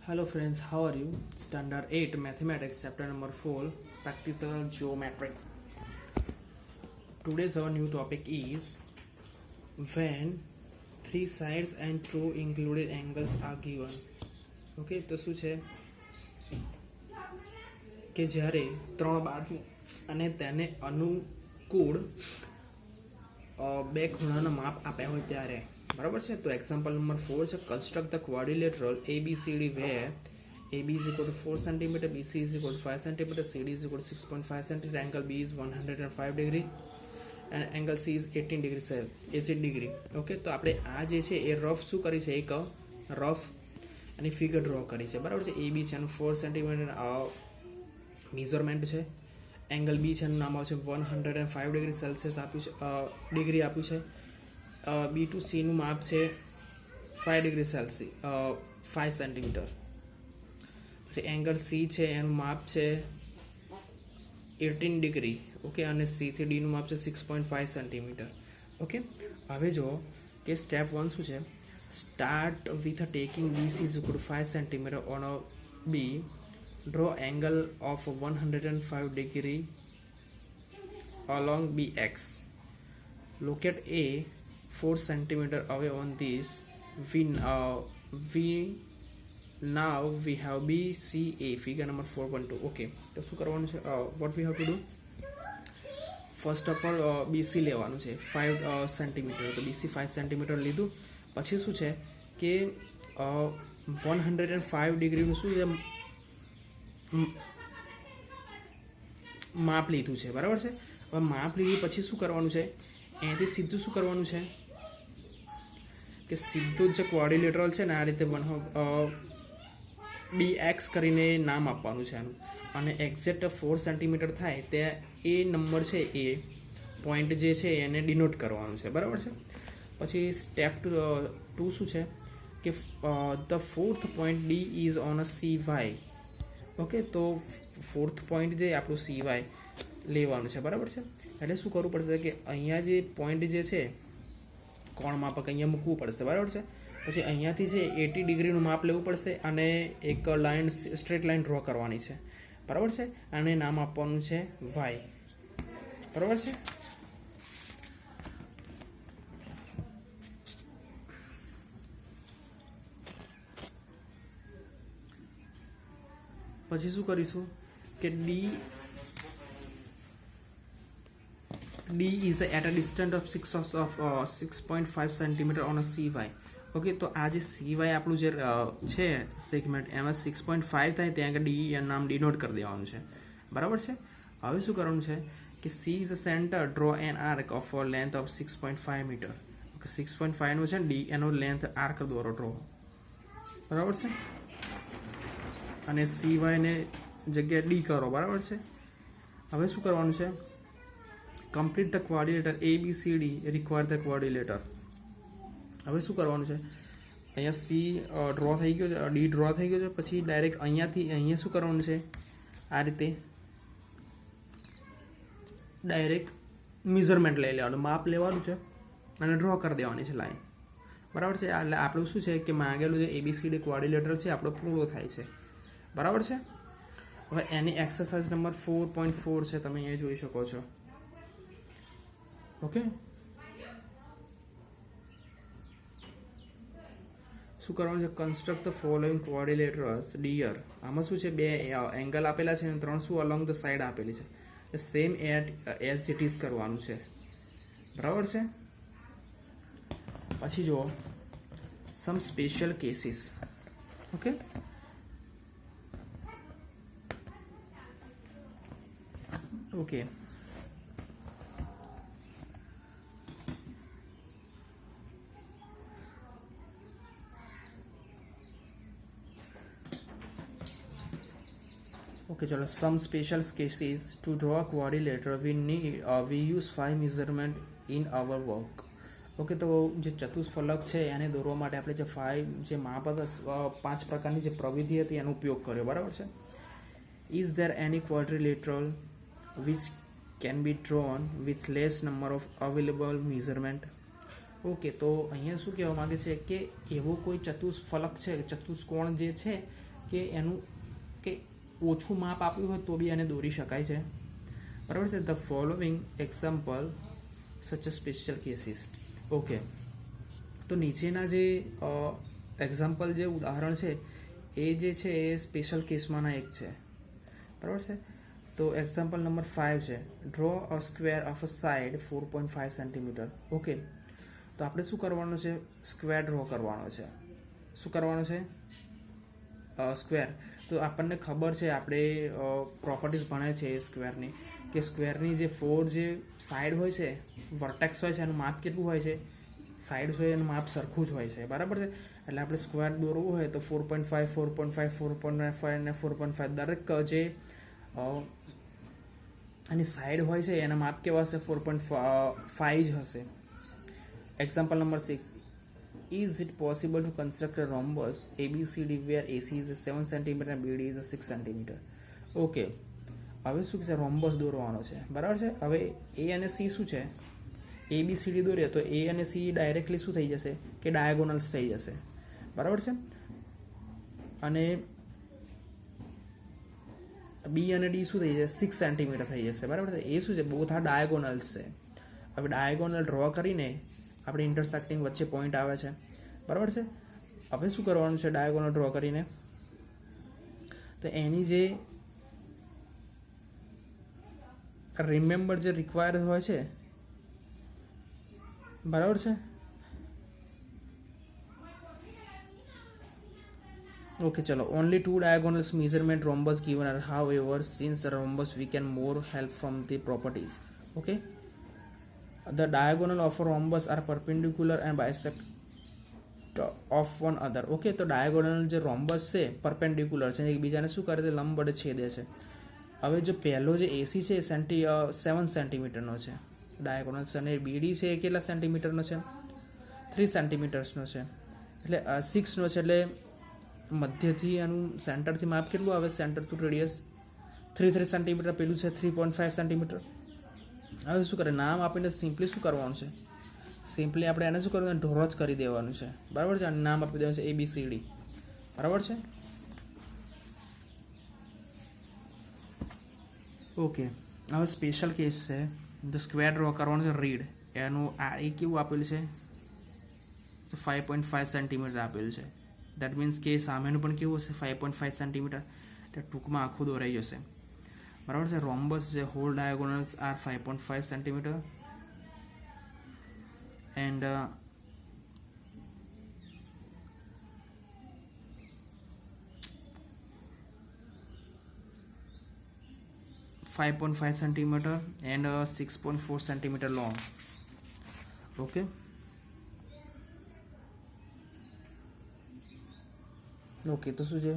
Hello friends, how are you? Standard 8 Mathematics chapter number 4 Practical Geometry. Today's our new topic is when three sides and two included angles are given. Okay, તો શું છે કે જ્યારે ત્રણ બાજુ અને તેને અનુકૂળ બે ખૂણાના માપ આપ્યા હોય ત્યારે બરાબર છે. તો એક્ઝામ્પલ નંબર 4 છે construct the quadrilateral ABCD where AB is equal to 4 cm, BC is equal to 5 cm, CD is equal to 6.5 cm, angle B is 105 degree and angle C is 18 degree 80 degree. Okay, તો આપણે આ જે છે એ rough શું કરી છે, એક rough અને ફિગર ડ્રો કરી છે બરાબર છે. AB છે એનું 4 cm મેઝરમેન્ટ છે, એંગલ બી છે એનું નામ આવશે 105 ડિગ્રી સેલ્સિયસ આપ્યું છે, ડિગ્રી આપ્યું છે. બી ટુ સીનું માપ છે 5 ડિગ્રી સેલ્સિયસ 5 સેન્ટીમીટર. પછી એંગલ સી છે એનું માપ છે 18 ડિગ્રી. ઓકે, અને સી થી ડીનું માપ છે 6.5 સેન્ટીમીટર. ઓકે, હવે જો કે સ્ટેપ 1 શું છે, start with taking BC is equal to 5 centimetre on A B, draw angle of 105 degree along BX. Locate A 4 centimeter away on this. Now we have BCA, figure number 4.2. Okay, તો શું કરવાનું છે, what we have to do, first of all BC લેવાનું છે 5 centimetre. તો BC 5 centimetre લીધું. પછી શું છે કે 105 ડિગ્રીનું શું છે માપ લીધું છે બરાબર છે. હવે માપ લીધું પછી શું કરવાનું છે, અહીંયાથી સીધું શું કરવાનું છે કે સીધું જ ક્વાડ્રિલેટરલ છે ને આ રીતે BX કરીને નામ આપવાનું છે આનું, અને એક્ઝેક્ટ 4 સેન્ટીમીટર થાય તે એ નંબર છે એ પોઈન્ટ જે છે એને ડિનોટ કરવાનું છે બરાબર છે. પછી સ્ટેપ 2 શું છે કે the fourth point D is on a CY. Okay, તો ફોર્થ પોઈન્ટ જે આપણું CY લેવાનું છે બરાબર છે. એટલે શું કરવું પડશે કે અહીંયા જે પોઈન્ટ જે છે કોણ માપક અહીંયા મૂકવું પડશે બરાબર છે. પછી અહીંયાથી છે 80 ડિગ્રીનું માપ લેવું પડશે અને એક લાઇન સ્ટ્રેટ લાઇન ડ્રો કરવાની છે બરાબર છે, અને નામ આપવાનું છે Y બરાબર છે. પછી શું કરીશું કે D is at a distance of 6.5 centimeter on a CY. Okay, તો આ જે CY આપણું જે છે સેગમેન્ટ એમાં 6.5 થાય ત્યાં આગળ D નામ ડિનોટ કરી દેવાનું છે બરાબર છે. હવે શું કરવાનું છે કે C is a center, draw an arc of a length of 6.5 meter. Okay, 6.5 નું છે D એનો લેન્થ આર્ક દોરો ડ્રો બરાબર છે, અને CY ને જગ્યાએ D કરો બરાબર છે. હવે શું કરવાનું છે, complete the quadrilateral ABCD require the quadrilateral. હવે શું કરવાનું છે, અહીંયા C ડ્રો થઈ ગયો છે, D ડ્રો થઈ ગયો છે. પછી ડાયરેક્ટ અહીંયાથી અહીંયા શું કરવાનું છે, આ રીતે ડાયરેક્ટ મેઝરમેન્ટ લઈ લેવાનું, માપ લેવાનું છે અને ડ્રો કરી દેવાની છે લાઈન બરાબર છે. એટલે આપણું શું છે કે માંગેલું જે ABCD ક્વાડ્રિલેટર છે આપણો પૂરો થાય છે બરાબર છે. હવે એની એક્સરસાઇઝ નંબર 4.4 છે, તમે અહીંયા જોઈ શકો છો. ઓકે, શું કરવાનું છે, construct the following quadrilaterals dear. આમાં શું છે, બે એંગલ આપેલા છે અને 3 શું અલોંગ ધ સાઈડ આપેલી છે, સેમ એઝ ઇટ ઇઝ કરવાનું છે બરાબર છે. પછી જુઓ some special cases. Okay, okay, okay, ચલો some special cases to draw a quadrilateral we use 5 measurement in our work. Okay, તો જે ચતુષ્ફલક છે એને દોરવા માટે આપણે જે 5 જે માપ હતા 5 પ્રકારની જે પ્રવિધિ હતી એનો ઉપયોગ કર્યો બરાબર છે. Is there any quadrilateral which can be drawn with less number of available measurement? Okay, તો અહીંયા શું કહેવા માંગે છે કે એવો કોઈ ચતુષ્ફલક છે, ચતુષ્કોણ જે છે કે એનું કે ઓછું માપ આપ્યું હોય તો બી એને દોરી શકાય છે, બરાબર છે. ધ ફોલોવિંગ એક્ઝામ્પલ સચ અ સ્પેશિયલ કેસીસ. ઓકે, તો નીચેના જે એક્ઝામ્પલ જે ઉદાહરણ છે એ જે છે એ સ્પેશિયલ કેસમાંના એક છે, બરાબર છે. તો એક્ઝામ્પલ નંબર 5 છે, draw a square of a side 4.5 centimetre. Okay, તો આપણે શું કરવાનું છે? સ્ક્વેર ડ્રો કરવાનો છે. શું કરવાનું છે? સ્ક્વેર. તો આપણને ખબર છે, આપણે પ્રોપર્ટીઝ ભણે છે એ સ્ક્વેરની, કે સ્ક્વેરની જે 4 જે સાઈડ હોય છે, વર્ટેક્સ હોય છે, એનું માપ કેટલું હોય છે? સાઈડ હોય એનું માપ સરખું જ હોય છે, બરાબર છે. એટલે આપણે સ્ક્વેર દોરવું હોય તો 4.5, 4.5, 4.5 અને 4.5 દરેક જે એની સાઈડ હોય છે એના માપ કેવા હશે? 4.5 જ હશે. Example number 6, is it possible to construct a rhombus ABCD where AC is 7 cm and BD is 6 cm? Okay, હવે શું છે? રોમ્બસ દોરવાનો છે, બરાબર છે. હવે એ અને સી શું છે? ABCD દોરીએ તો એ અને સી ડાયરેક્ટલી શું થઈ જશે? કે ડાયાગોનલ્સ થઈ જશે, બરાબર છે. અને બી અને ડી શું થઈ જશે? 6 સેન્ટીમીટર થઈ જશે, બરાબર છે. એ શું છે? બોથ આ ડાયાગોનલ્સ છે. હવે ડાયાગોનલ ડ્રો કરીને આપણે ઇન્ટરસેક્ટિંગ વચ્ચે પોઈન્ટ આવે છે, બરાબર છે. હવે શું કરવાનું છે? ડાયાગોનલ ડ્રો કરીને તો એની જે રિમેમ્બર જે રિક્વાયર્ડ હોય છે, બરાબર છે. ઓકે, ચલો. Only 2 diagonals measurement rhombus given are, however, since the rhombus we can more help from the properties. Okay, the diagonal of a rhombus are perpendicular and bisect of one other. Okay, તો diagonal જે rhombus છે perpendicular છે, એકબીજાને શું કરે છે? લંબ વડે છેદે છે. હવે જો પહેલો જે એસી છે 7 સેન્ટીમીટરનો છે ડાયાગોનલ, અને બીડી છે એ કેટલા સેન્ટીમીટરનો છે? 3 સેન્ટીમીટર્સનો છે. એટલે 6નો છે, એટલે મધ્યથી એનું સેન્ટરથી માપ કેટલું આવે? Centre to radius 3 centimetre. પેલું છે 3.5 સેન્ટીમીટર. હવે શું કરે? નામ આપીને સિમ્પલી શું કરવાનું છે? સિમ્પલી આપણે એને શું કરવાનું? ઢોરો જ કરી દેવાનું છે, બરાબર છે. અને નામ આપી દેવાનું છે ABCD, બરાબર છે. ઓકે, હવે સ્પેશિયલ કેસ છે. ધ સ્ક્વેર ડ્રો કરવાનું છે રીડ. એનું આ એ કેવું આપેલું છે? 5.5 સેન્ટીમીટર આપેલું છે. દેટ મીન્સ કે સામેનું પણ કેવું હશે? 5.5 સેન્ટીમીટર. તે ટૂંકમાં આખું દોરાઈ જશે, બરાબર છે. રોમ્બસ જે whose diagonals are 5.5 centimetre and 5.5 centimeter and 6.4 centimeter long. Okay, okay, તો શું છે?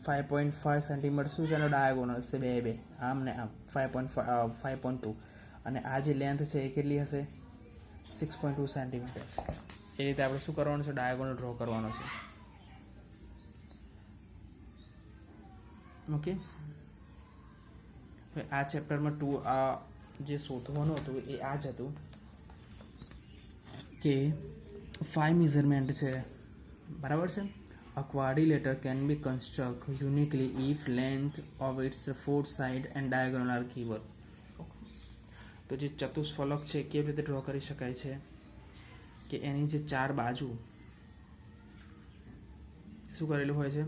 5.5 સેન્ટીમીટર શું છે? એનો ડાયાગોનલ છે બે આમ ને આમ 5.2, અને આ જે લેન્થ છે એ કેટલી હશે? 6.2 સેન્ટીમીટર. એ રીતે આપણે શું કરવાનું છે? ડાયાગોનલ ડ્રો કરવાનો છે. ઓકે, આ ચેપ્ટરમાં આ જે શોધવાનું હતું એ આ જ હતું કે 5 મેઝરમેન્ટ છે, બરાબર છે. A quadrilateral can be constructed uniquely if length of its four side and diagonal are given. તો જે ચતુષ્ફલક છે કેવી રીતે ડ્રો કરી શકાય છે કે એની જે 4 બાજુ શું કરેલું હોય છે?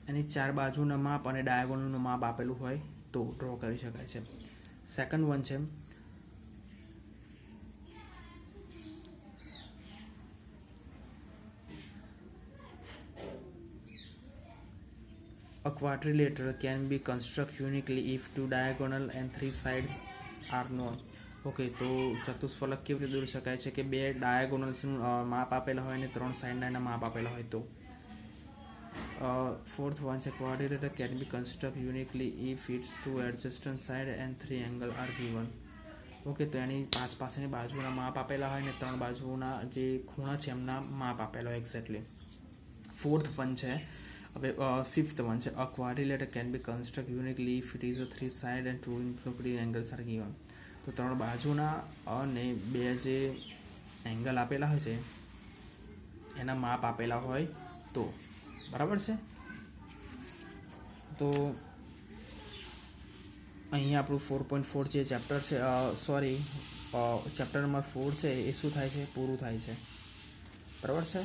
એની 4 બાજુના માપ અને ડાયાગોનલનું માપ આપેલું હોય તો ડ્રો કરી શકાય છે. સેકન્ડ વન છે a quadrilateral can be constructed uniquely if 2 diagonal and 3 sides are known. Okay, તો ચતુષ્ફલક કેવી રીતે દોરી શકાય છે કે 2 ડાયાગોનલ્સનું માપ આપેલા હોય અને 3 સાઈડના એના માપ આપેલા હોય તો. ફોર્થ વન છે quadrilateral can be constructed uniquely if its 2 adjacent side and 3 angle are given. Okay, તો એની પાસેની બાજુના માપ આપેલા હોય ને 3 બાજુના જે ખૂણા છે એમના માપ આપેલા હોય એક્ઝેક્ટલી. ફોર્થ વન છે. હવે ફિફ્થ વન છે a quadrilateral can be constructed uniquely if it is a 3 side and 2 inclined angles are given. તો 3 બાજુના અને 2 જે એંગલ આપેલા હોય છે એના માપ આપેલા હોય તો. બરાબર છે. તો અહીંયા આપણું 4.4 જે ચેપ્ટર છે, સોરી ચેપ્ટર નંબર 4 છે એ શું થાય છે, પૂરું થાય છે. બરાબર છે.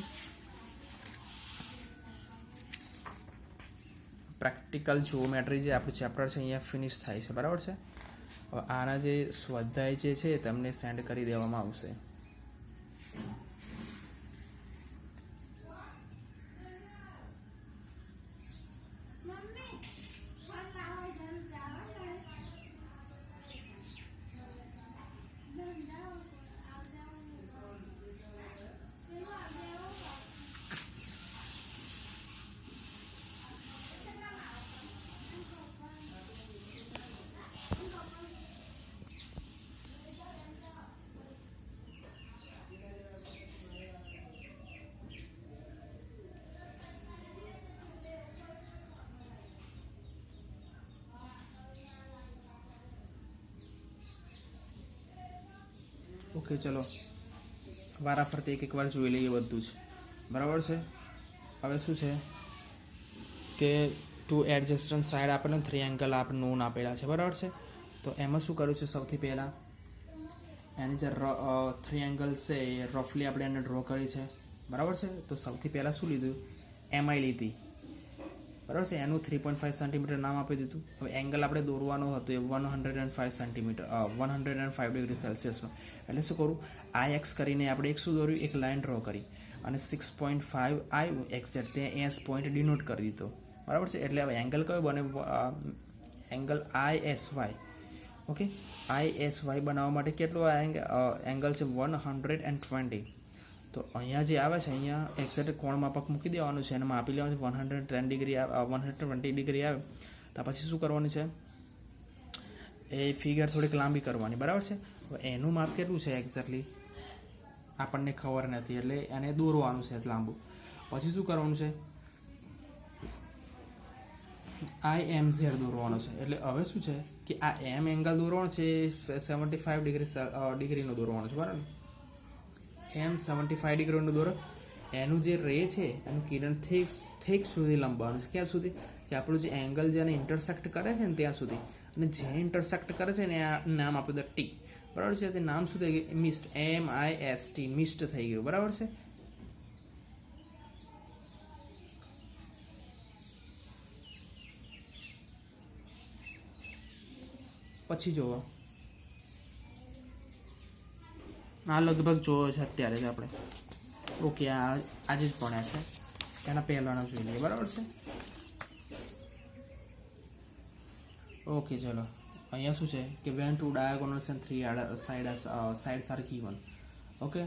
પ્રેક્ટિકલ જીઓમેટ્રી જે આપણું ચેપ્ટર છે અહીંયા ફિનિશ થાય છે. બરાબર છે. હવે આના જે સ્વાધ્યાય જે છે તમને સેન્ડ કરી દેવામાં આવશે. ઓકે, ચલો વારાફરતી એક વાર જોઈ લઈએ બધું જ. બરાબર છે. હવે શું છે કે ટુ એડજસ્ટન્ટ સાઈડ આપણને થ્રીએંગલ આપણે નોન આપેલા છે. બરાબર છે. તો એમાં શું કર્યું છે, સૌથી પહેલાં એની જે થ્રીએંગલ છે એ રફલી આપણે એને ડ્રો કરી છે. બરાબર છે. તો સૌથી પહેલાં શું લીધું, એમઆઈ લીધી. બરાબર છે. એનું 3.5 સેન્ટીમીટર નામ આપી દીધું. હવે એંગલ આપણે દોરવાનો હતો એ 105 સેન્ટીમીટર 105 ડિગ્રી સેલ્સિયસનો. એટલે શું કરું, આઈ એક્સ કરીને આપણે એક શું દોર્યું, એક લાઇન ડ્રો કરી અને 6.5 આવ્યું એક્ઝેક્ટ, ત્યાં એસ પોઈન્ટ ડિનોટ કરી દીધો. બરાબર છે. એટલે હવે એંગલ કયો બને, એંગલ ISY. ઓકે, ISY બનાવવા માટે કેટલો એંગલ છે, 120. તો અહીંયા જે આવે છે, અહીંયા એક્ઝેક્ટ કોણ માપક મૂકી દેવાનું છે અને માપી લેવાનું છે 110 ડિગ્રી 120 ડિગ્રી આવે. તો પછી શું કરવાનું છે, એ ફિગર થોડીક લાંબી કરવાની. બરાબર છે. હવે એનું માપ કેટલું છે એક્ઝેક્ટલી આપણને ખબર નથી, એટલે એને દોરવાનું છે લાંબુ. પછી શું કરવાનું છે, IMZ દોરવાનો છે. એટલે હવે શું છે કે આ એમ એંગલ દોરવાનો છે 75 ડિગ્રીનો દોરવાનો છે. બરાબર, એમ 75 ડિગ્રીનો દોરો. એનું જે રે છે એનું કિરણ થેક સુધી લંબાવવાનું છે. ક્યાં સુધી, કે આપણું જે એંગલ જેને ઇન્ટરસેક્ટ કરે છે ને ત્યાં સુધી. અને જે ઇન્ટરસેક્ટ કરે છે ને આ નામ આપી દો ટી. બરાબર છે. તે નામ શું થઈ ગયું, મિસ્ટ, MIST, મિસ્ટ થઈ ગયું. બરાબર છે. પછી જોવો, આ લગભગ જોયો છે અત્યારે જ આપણે. ઓકે, આજે જ ભણ્યા છે, એના પહેલાંના જોઈ લઈએ. બરાબર છે. ઓકે, ચલો અહીંયા શું છે કે when two diagonals and three sides are given. Okay,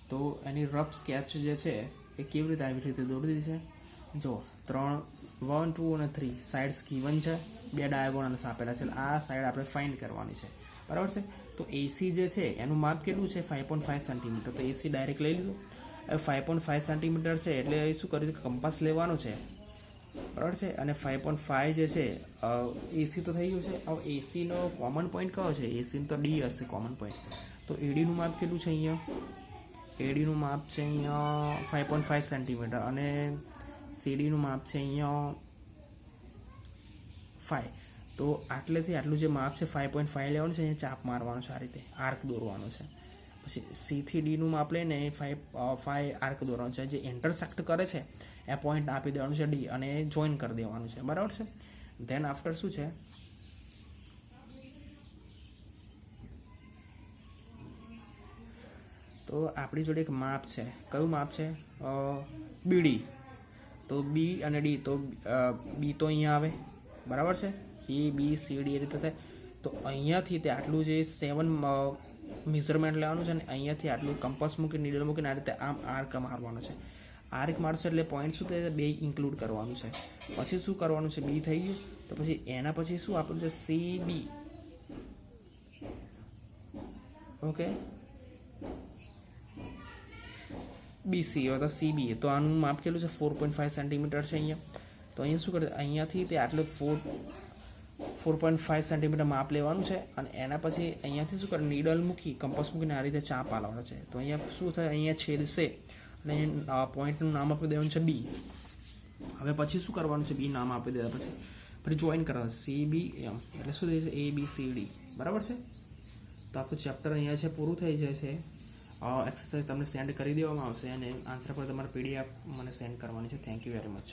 તો એની રફ સ્કેચ જે છે એ કેવી રીતે આવી રીતે દોરી દીધી છે. જો 3, 1, 2 અને 3 સાઇડ્સ ગીવન છે, 2 ડાયાગોનલ્સ આપેલા છે. આ સાઈડ આપણે ફાઇન્ડ કરવાની છે. બરાબર છે. તો AC જે છે એનું માપ કેટલું છે, 5.5 સેન્ટીમીટર. તો AC ડાયરેક્ટ લઈ લીધું. હવે 5.5 સેન્ટીમીટર છે એટલે શું કર્યું, કંપાસ લેવાનું છે. બરાબર છે. અને 5.5 જે છે AC તો થઈ ગયું છે. હવે ACનો કોમન પોઈન્ટ કયો છે, ACનો તો D હશે કોમન પોઈન્ટ. તો ADનું માપ કેટલું છે, અહીંયા ADનું માપ છે અહીંયા 5.5 સેન્ટીમીટર અને CDનું માપ છે અહીંયા 5. તો આટલેથી આટલું જે માપ છે 5.5 લેવાનું છે. અહીંયા ચાપ મારવાનું છે, આ રીતે આર્ક દોરવાનું છે. પછી C થી Dનું માપ લઈને 5 આર્ક દોરવાનું છે. જે ઇન્ટરસેક્ટ કરે છે એ પોઈન્ટ આપી દેવાનું છે D અને જોઈન કરી દેવાનું છે. બરાબર છે. ધેન આફ્ટર શું છે, તો આપણી જોડે એક માપ છે. કયું માપ છે, BD. તો B અને D, તો B તો અહીંયા આવે. બરાબર છે. ABCD એ રીતે થાય. તો અહીંયાથી તે આટલું જે 7 મેઝરમેન્ટ લેવાનું છે ને અહીંયાથી આટલું કંપાસ મૂકી નીડલ મૂકીને આ રીતે આમ આર્ક મારવાનો છે. આર્ક મારશે એટલે પોઈન્ટ શું થાય, 2 ઇન્ક્લુડ કરવાનું છે. પછી શું કરવાનું છે, B થઈ ગયું. તો પછી એના પછી શું આપણું છે, CB. ઓકે, BC હોય તો CB. તો આનું માપ કેટલું છે, 4.5 સેન્ટીમીટર છે અહીંયા. તો અહીંયા શું કરે, અહીંયાથી તે આટલું 4.5 સેન્ટીમીટર માપ લેવાનું છે. અને એના પછી અહીંયાથી શું કરે, નીડલ મૂકી કંપાસ મૂકીને આ રીતે ચાપ પાડવાનો છે. તો અહીંયા શું થાય, અહીંયા છેદશે અને પોઈન્ટનું નામ આપી દેવાનું છે B. હવે પછી શું કરવાનું છે, બી નામ આપી દીધા પછી ફરી જોઈન કરવાનું CBM એટલે શું થઈ જશે ABCD, બરાબર છે. તો આપણું ચેપ્ટર અહીંયા છે પૂરું થઈ જશે. એક્સરસાઇઝ તમને સેન્ડ કરી દેવામાં આવશે અને આન્સર પર તમારે PDF મને સેન્ડ કરવાની છે. Thank you very much.